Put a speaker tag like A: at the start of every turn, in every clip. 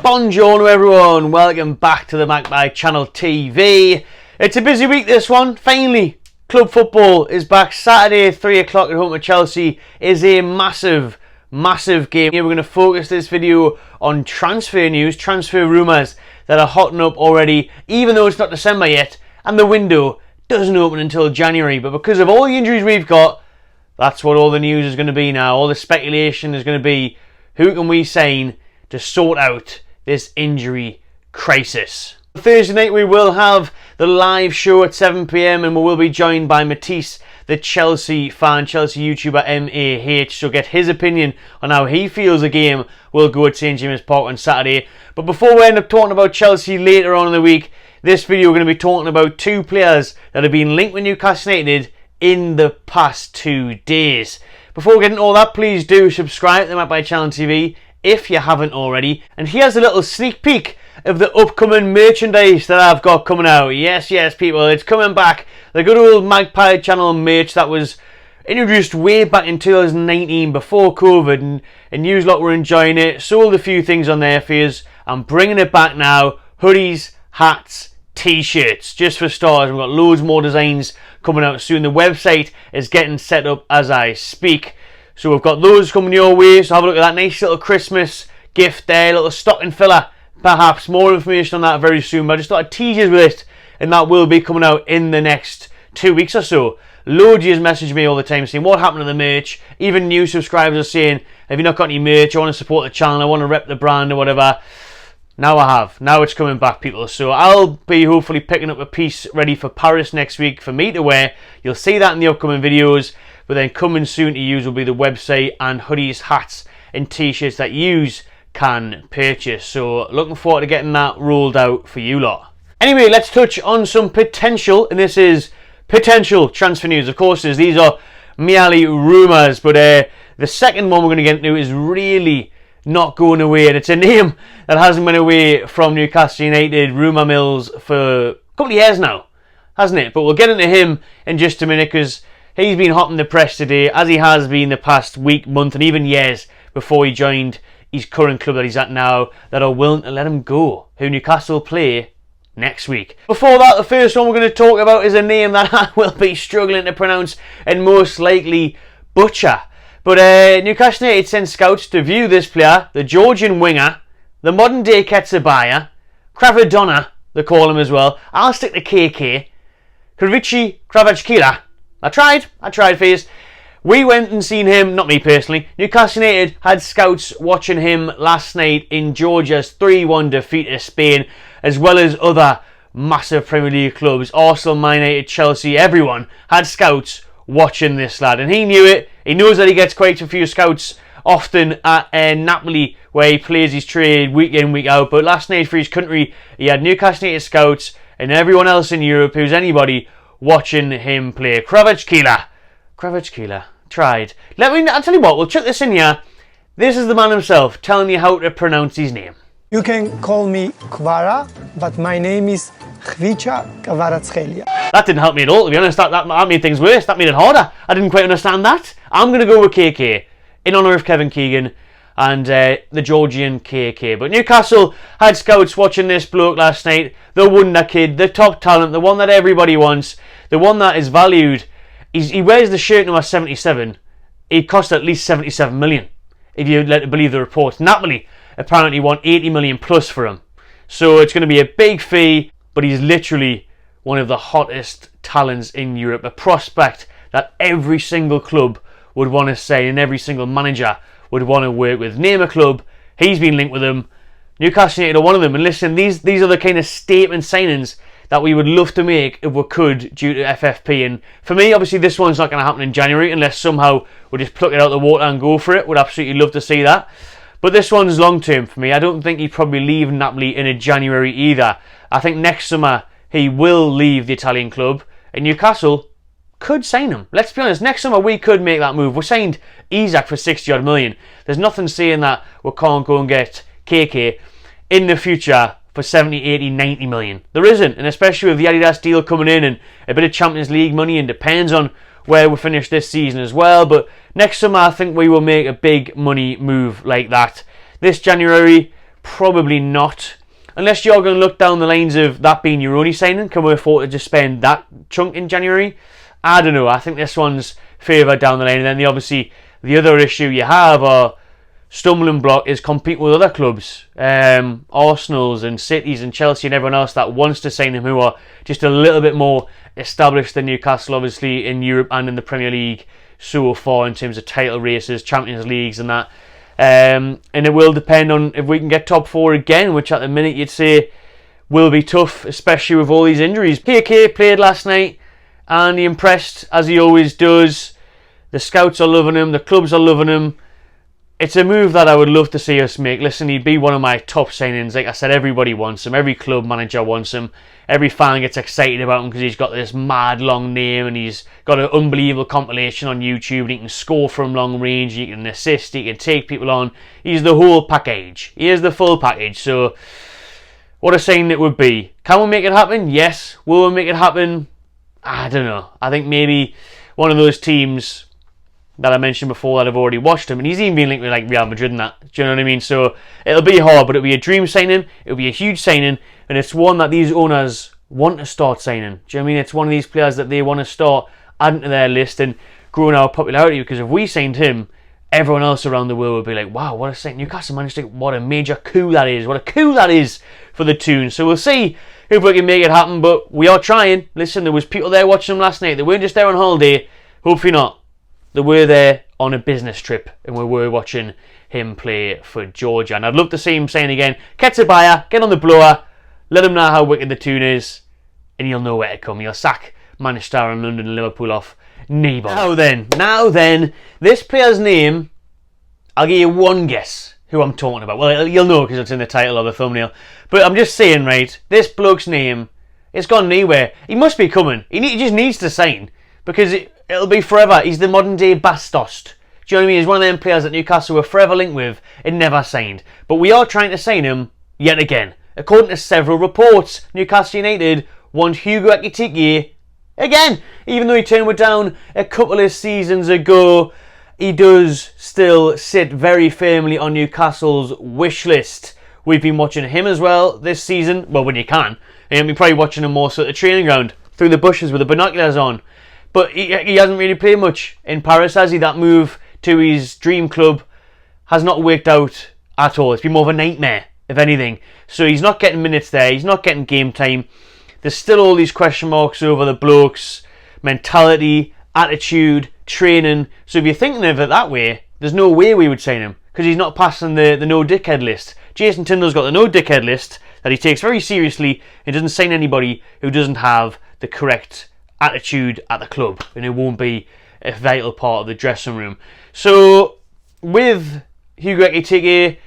A: Buongiorno everyone, welcome back to the Magpie Channel TV. It's a busy week this one, finally. Club football is back Saturday, 3 o'clock at home at Chelsea is a massive game. Here we're going to focus this video on transfer news, transfer rumours that are hotting up already, even though it's not December yet, and the window doesn't open until January. But because of all the injuries we've got, that's what all the news is going to be now. All the speculation is going to be, who can we sign to sort out this injury crisis? Thursday night we will have the live show at 7 PM and we will be joined by Matisse, the Chelsea fan, Chelsea YouTuber MAH, so get his opinion on how he feels the game will go at St James Park on Saturday. But before we end up talking about Chelsea later on in the week, this video we're going to be talking about two players that have been linked with Newcastle United in the past 2 days. Before we get into all that, please do subscribe to the Magpie Channel TV if you haven't already. And here's a little sneak peek of the upcoming merchandise that I've got coming out. Yes, people, it's coming back. The good old Magpie Channel merch that was introduced way back in 2019 before COVID, and you lot were enjoying it. Sold a few things on there for you. I'm bringing it back now. Hoodies, hats, t-shirts, just for starters. We've got loads more designs coming out soon. The website is getting set up as I speak. So we've got those coming your way. So have a look at that nice little Christmas gift there, little stocking filler. Perhaps more information on that very soon, but I just thought I'd tease you with it, and that will be coming out in the next 2 weeks or so. Loads of you message me all the time saying what happened to the merch. Even new subscribers are saying, have you not got any merch? I want to support the channel, I want to rep the brand or whatever. Now I have. Now it's coming back, people. So I'll be hopefully picking up a piece ready for Paris next week for me to wear. You'll see that in the upcoming videos. But then coming soon to use will be the website and hoodies, hats and t-shirts that yous can purchase. So looking forward to getting that rolled out for you lot. Anyway, let's touch on some potential, and this is potential transfer news. Of course, these are merely rumours, but the second one we're going to get into is really not going away, and it's a name that hasn't been away from Newcastle United rumour mills for a couple of years now, hasn't it? But we'll get into him in just a minute, because he's been hot in the press today, as he has been the past week, month, and even years before he joined his current club that he's at now, that are willing to let him go, who Newcastle play next week. Before that, the first one we're going to talk about is a name that I will be struggling to pronounce and most likely butcher. But Newcastle United sent scouts to view this player, the Georgian winger, the modern day Kvicha, Kvaratskhelia, they call him as well. I'll stick to KK. Kvaratskhelia. I tried for you. We went and seen him, not me personally. Newcastle United had scouts watching him last night in Georgia's 3-1 defeat of Spain, as well as other massive Premier League clubs. Arsenal, Man United, Chelsea, everyone had scouts watching this lad. And he knew it. He knows that he gets quite a few scouts often at Napoli, where he plays his trade week in, week out. But last night for his country, he had Newcastle United scouts and everyone else in Europe who's anybody watching him play. Kvaratskhelia tried. I'll tell you what, we'll chuck this in here. This is the man himself telling you how to pronounce his name.
B: You can call me Kvara, but my name is Khvicha Kvaratskhelia.
A: That didn't help me at all, to be honest. That made things worse. That made it harder. I didn't quite understand that. I'm going to go with KK in honour of Kevin Keegan and the Georgian KK. But Newcastle had scouts watching this bloke last night. The wonder kid, the top talent, the one that everybody wants, the one that is valued. He wears the shirt number 77. It cost at least 77 million, if you let it believe the reports. Napoli apparently want 80 million plus for him. So it's going to be a big fee, but he's literally one of the hottest talents in Europe. A prospect that every single club would want to say, and every single manager would want to work with. Name a club, he's been linked with them. Newcastle United are one of them. And listen, these are the kind of statement signings that we would love to make if we could, due to FFP. And for me, obviously, this one's not going to happen in January unless somehow we just pluck it out of the water and go for it. Would absolutely love to see that. But this one's long term for me. I don't think he'd probably leave Napoli in a January either. I think next summer he will leave the Italian club, and Newcastle could sign him. Let's be honest, next summer we could make that move. We signed Isak for 60 odd million. There's nothing saying that we can't go and get KK in the future for 70, 80, 90 million. There isn't, and especially with the Adidas deal coming in and a bit of Champions League money, and depends on where we finish this season as well. But next summer I think we will make a big money move like that. This January probably not. Unless you're going to look down the lines of that being your only signing, can we afford to just spend that chunk in January? I don't know. I think this one's further down the line. And then obviously the other issue you have, or stumbling block, is compete with other clubs, Arsenal's and City's and Chelsea and everyone else that wants to sign him, who are just a little bit more established than Newcastle, obviously in Europe and in the Premier League so far in terms of title races, Champions Leagues and that. And it will depend on if we can get top 4 again, which at the minute you'd say will be tough, especially with all these injuries. PK played last night and he impressed, as he always does. The scouts are loving him, the clubs are loving him. It's a move that I would love to see us make. Listen, he'd be one of my top signings. Like I said, everybody wants him. Every club manager wants him. Every fan gets excited about him because he's got this mad long name and he's got an unbelievable compilation on YouTube. And he can score from long range, he can assist, he can take people on. He's the whole package. He is the full package. So, what a signing it would be. Can we make it happen? Yes. Will we make it happen? I don't know. I think maybe one of those teams that I mentioned before that I've already watched him, and he's even been linked with like Real Madrid and that. Do you know what I mean? So it'll be hard, but it'll be a dream signing. It'll be a huge signing, and it's one that these owners want to start signing. Do you know what I mean? It's one of these players that they want to start adding to their list and growing our popularity. Because if we signed him, everyone else around the world would be like, "Wow, what a signing! Newcastle managed to. What a major coup that is! What a coup that is for the Toons." So we'll see if we can make it happen, but we are trying. Listen, there was people there watching him last night. They weren't just there on holiday. Hopefully not. They were there on a business trip and we were watching him play for Georgia. And I'd love to see him saying again, Ketsabaya, get on the blower, let him know how wicked the Toon is, and he'll know where to come. He'll sack Manchester and London and Liverpool off. Now then, this player's name, I'll give you one guess who I'm talking about. Well, you'll know because it's in the title or the thumbnail. But I'm just saying, right, this bloke's name, it's gone nowhere. He must be coming. He just needs to sign because it'll be forever. He's the modern day Bastos. Do you know what I mean? He's one of them players that Newcastle were forever linked with and never signed. But we are trying to sign him yet again. According to several reports, Newcastle United want Hugo Ekitike again. Even though he turned it down a couple of seasons ago, he does still sit very firmly on Newcastle's wish list. We've been watching him as well this season. Well, when you can. You're probably watching him more so at the training ground, through the bushes with the binoculars on. But he hasn't really played much in Paris, has he? That move to his dream club has not worked out at all. It's been more of a nightmare, if anything. So he's not getting minutes there. He's not getting game time. There's still all these question marks over the bloke's mentality, attitude, training. So if you're thinking of it that way, there's no way we would sign him because he's not passing the no dickhead list. Jason Tyndall's got the no dickhead list that he takes very seriously and doesn't sign anybody who doesn't have the correct attitude at the club, and it won't be a vital part of the dressing room. So with Hugo Ekitike,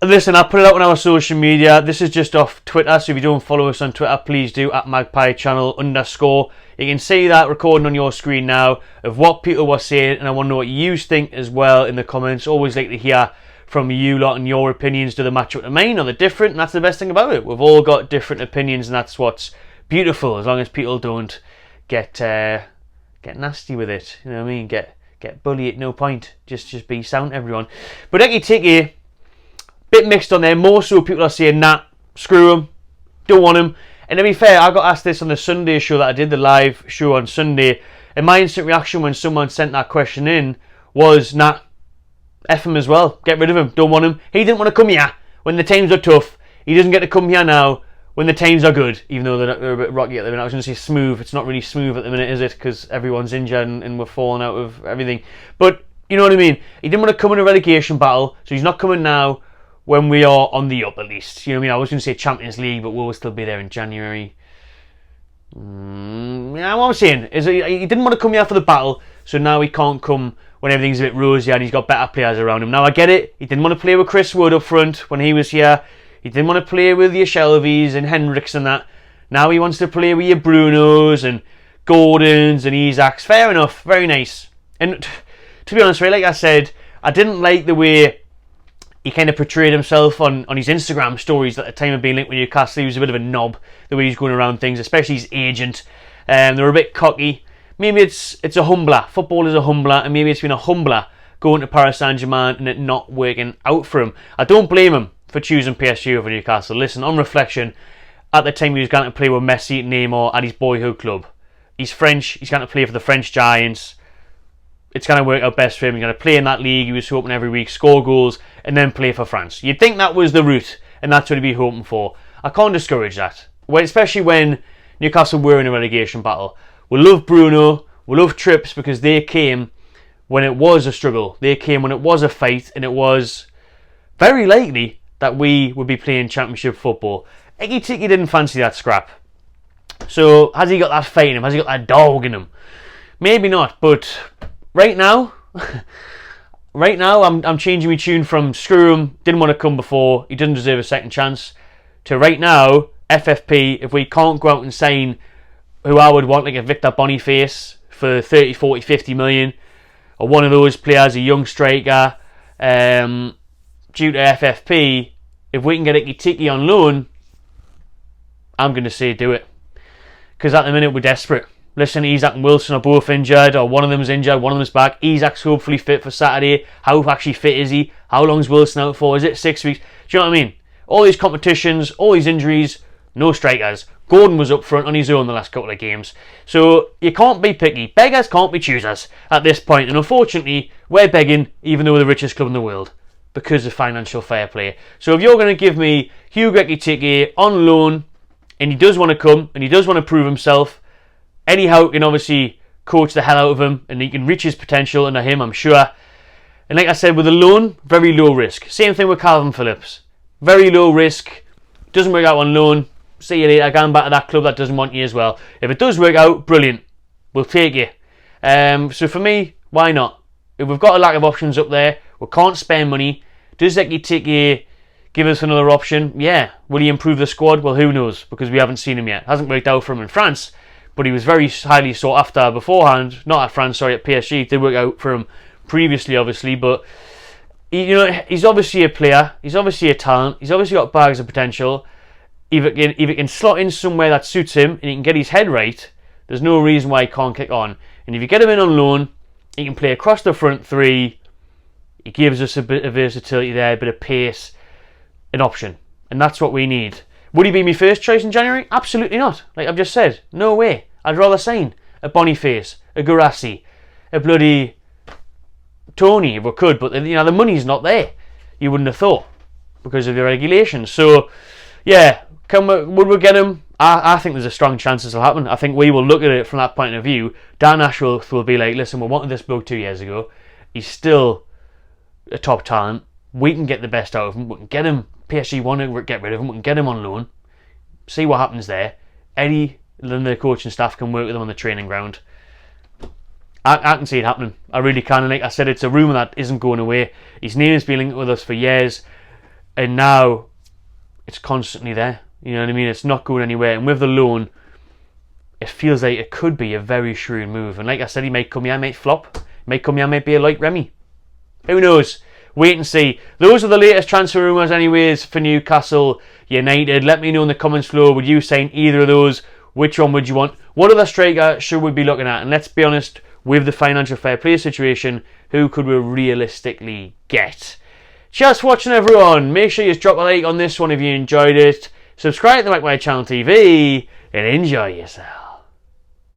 A: listen, I'll put it out on our social media. This is just off Twitter, so if you don't follow us on Twitter, please do, at @magpiechannel_. You can see that recording on your screen now of what people were saying, and I want to know what you think as well in the comments. Always like to hear from you lot and your opinions. Do they match up to mine, or they're different? And that's the best thing about it. We've all got different opinions, and that's what's beautiful, as long as people don't get nasty with it. You know what I mean? Get bully at no point. Just be sound, everyone. But Ekitike, bit mixed on there. More so people are saying, nah, screw him, don't want him. And to be fair, I got asked this on the Sunday show that I did, the live show on Sunday, and my instant reaction when someone sent that question in was, nah, F him as well, get rid of him, don't want him. He didn't want to come here when the times are tough. He doesn't get to come here now when the times are good, even though they're a bit rocky at the minute. I was going to say smooth. It's not really smooth at the minute, is it? Because everyone's injured and we're falling out of everything. But you know what I mean? He didn't want to come in a relegation battle, so he's not coming now when we are on the up, at least. You know what I mean? I was going to say Champions League, but we'll still be there in January. Yeah, what I'm saying is he didn't want to come here for the battle, so now he can't come when everything's a bit rosy and he's got better players around him. Now I get it. He didn't want to play with Chris Wood up front when he was here. He didn't want to play with your Shelby's and Hendricks and that. Now he wants to play with your Brunos and Gordons and Isaacs. Fair enough. Very nice. And to be honest, right, like I said, I didn't like the way he kind of portrayed himself on his Instagram stories at the time of being linked with Newcastle. He was a bit of a knob, the way he's going around things, especially his agent. They were a bit cocky. Maybe it's a humbler. Football is a humbler, and maybe it's been a humbler going to Paris Saint-Germain and it not working out for him. I don't blame him for choosing PSG over Newcastle. Listen, on reflection, at the time he was going to play with Messi, Neymar at his boyhood club. He's French, he's going to play for the French Giants. It's going to work out best for him. He's going to play in that league he was hoping every week, score goals, and then play for France. You'd think that was the route, and that's what he'd be hoping for. I can't discourage that, especially when Newcastle were in a relegation battle. We love Bruno, we love Trips, because they came when it was a struggle. They came when it was a fight, and it was very likely that we would be playing championship football. Ekitike didn't fancy that scrap. So, has he got that fight in him? Has he got that dog in him? Maybe not, but right now, I'm changing my tune from screw him, didn't want to come before, he doesn't deserve a second chance, to right now, FFP, if we can't go out and sign who I would want, like a Victor Boniface for 30, 40, 50 million, or one of those players, a young striker, due to FFP, if we can get Ekitike on loan, I'm going to say do it. Because at the minute we're desperate. Listen, Isak and Wilson are both injured, or one of them's injured, one of them's back. Isak's hopefully fit for Saturday. How actually fit is he? How long's Wilson out for? Is it 6 weeks? Do you know what I mean? All these competitions, all these injuries, no strikers. Gordon was up front on his own the last couple of games. So you can't be picky. Beggars can't be choosers at this point. And unfortunately, we're begging even though we're the richest club in the world, because of financial fair play. So if you're going to give me Hugo Ekitike on loan, and he does want to come, and he does want to prove himself, Eddie Howe can obviously coach the hell out of him, and he can reach his potential under him, I'm sure. And like I said, with a loan, very low risk. Same thing with Calvin Phillips. Very low risk. Doesn't work out on loan. See you later. Going back to that club that doesn't want you as well. If it does work out, brilliant. We'll take you. So for me, why not? If we've got a lack of options up there, we can't spend money. Does Ekitike give us another option? Yeah. Will he improve the squad? Well, who knows? Because we haven't seen him yet. Hasn't worked out for him in France. But he was very highly sought after beforehand. Not at France, sorry, at PSG. It did work out for him previously, obviously. But, he's obviously a player. He's obviously a talent. He's obviously got bags of potential. If it can slot in somewhere that suits him and he can get his head right, there's no reason why he can't kick on. And if you get him in on loan, he can play across the front three. He gives us a bit of versatility there, a bit of pace, an option. And that's what we need. Would he be my first choice in January? Absolutely not. Like I've just said, no way. I'd rather sign a Boniface, a Guirassy, a bloody Tony if we could, but the money's not there. You wouldn't have thought because of the regulations. So, yeah, would we get him? I think there's a strong chance this will happen. I think we will look at it from that point of view. Dan Ashworth will be like, listen, we wanted this bloke 2 years ago. He's still a top talent. We can get the best out of him. We can get him. PSG want to get rid of him. We can get him on loan. See what happens there. Eddie and the coaching staff can work with him on the training ground. I can see it happening. I really can. And like I said, it's a rumour that isn't going away. His name has been linked with us for years. And now it's constantly there. You know what I mean? It's not going anywhere. And with the loan, it feels like it could be a very shrewd move. And like I said, he might come here, might flop. He might come here, might be a like Remy. Who knows? Wait and see. Those are the latest transfer rumours anyways for Newcastle United. Let me know in the comments below. Would you sign either of those? Which one would you want? What other striker should we be looking at? And let's be honest, with the financial fair play situation, who could we realistically get? Cheers for watching, everyone. Make sure you drop a like on this one if you enjoyed it. Subscribe to the Channel TV and enjoy yourself.